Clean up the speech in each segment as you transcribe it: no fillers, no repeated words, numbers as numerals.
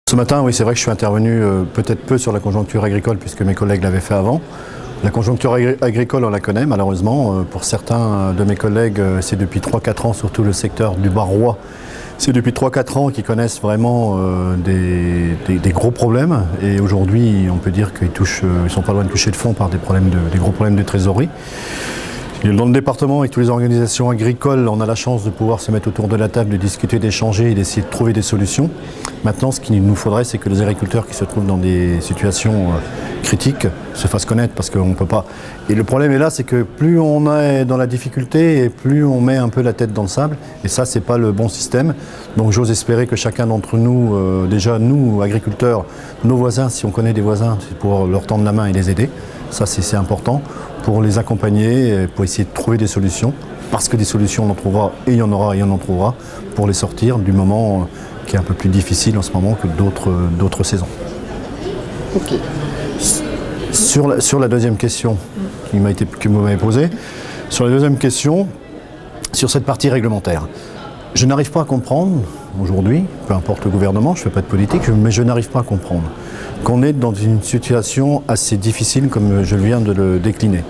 Ce matin, oui, c'est vrai que je suis intervenu peut-être peu sur la conjoncture agricole puisque mes collègues l'avaient fait avant. La conjoncture agricole, on la connaît malheureusement. Pour certains de mes collègues, c'est depuis 3-4 ans, surtout le secteur du Barrois. C'est depuis 3-4 ans qu'ils connaissent vraiment des gros problèmes. Et aujourd'hui, on peut dire qu'ils ne sont pas loin de toucher le fond par des gros problèmes de trésorerie. Dans le département, avec toutes les organisations agricoles, on a la chance de pouvoir se mettre autour de la table, de discuter, d'échanger et d'essayer de trouver des solutions. Maintenant, ce qu'il nous faudrait, c'est que les agriculteurs qui se trouvent dans des situations critiques se fassent connaître parce qu'on ne peut pas. Et le problème est là, c'est que plus on est dans la difficulté et plus on met un peu la tête dans le sable. Et ça, c'est pas le bon système. Donc j'ose espérer que chacun d'entre nous, déjà nous, agriculteurs, nos voisins, si on connaît des voisins, c'est pour leur tendre la main et les aider. Ça, c'est important pour les accompagner, pour essayer de trouver des solutions. Parce que des solutions, on en trouvera et il y en aura et on en trouvera pour les sortir du moment qui est un peu plus difficile en ce moment que d'autres saisons. Ok. Sur la deuxième question que vous m'avez posée, sur la deuxième question, sur cette partie réglementaire, je n'arrive pas à comprendre aujourd'hui, peu importe le gouvernement, je ne fais pas de politique, mais je n'arrive pas à comprendre qu'on est dans une situation assez difficile comme je viens de le décliner.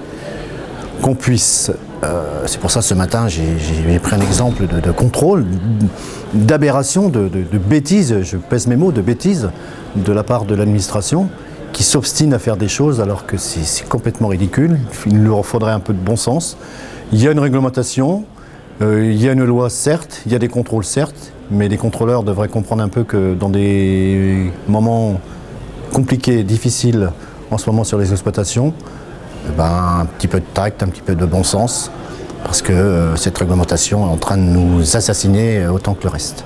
Qu'on puisse, c'est pour ça ce matin j'ai pris un exemple de contrôle, d'aberration, de bêtises, je pèse mes mots, de bêtises de la part de l'administration qui s'obstine à faire des choses alors que c'est complètement ridicule. Il leur faudrait un peu de bon sens. Il y a une réglementation, il y a une loi certes, il y a des contrôles certes, mais les contrôleurs devraient comprendre un peu que dans des moments compliqués, difficiles en ce moment sur les exploitations, un petit peu de tact, un petit peu de bon sens, parce que cette réglementation est en train de nous assassiner autant que le reste.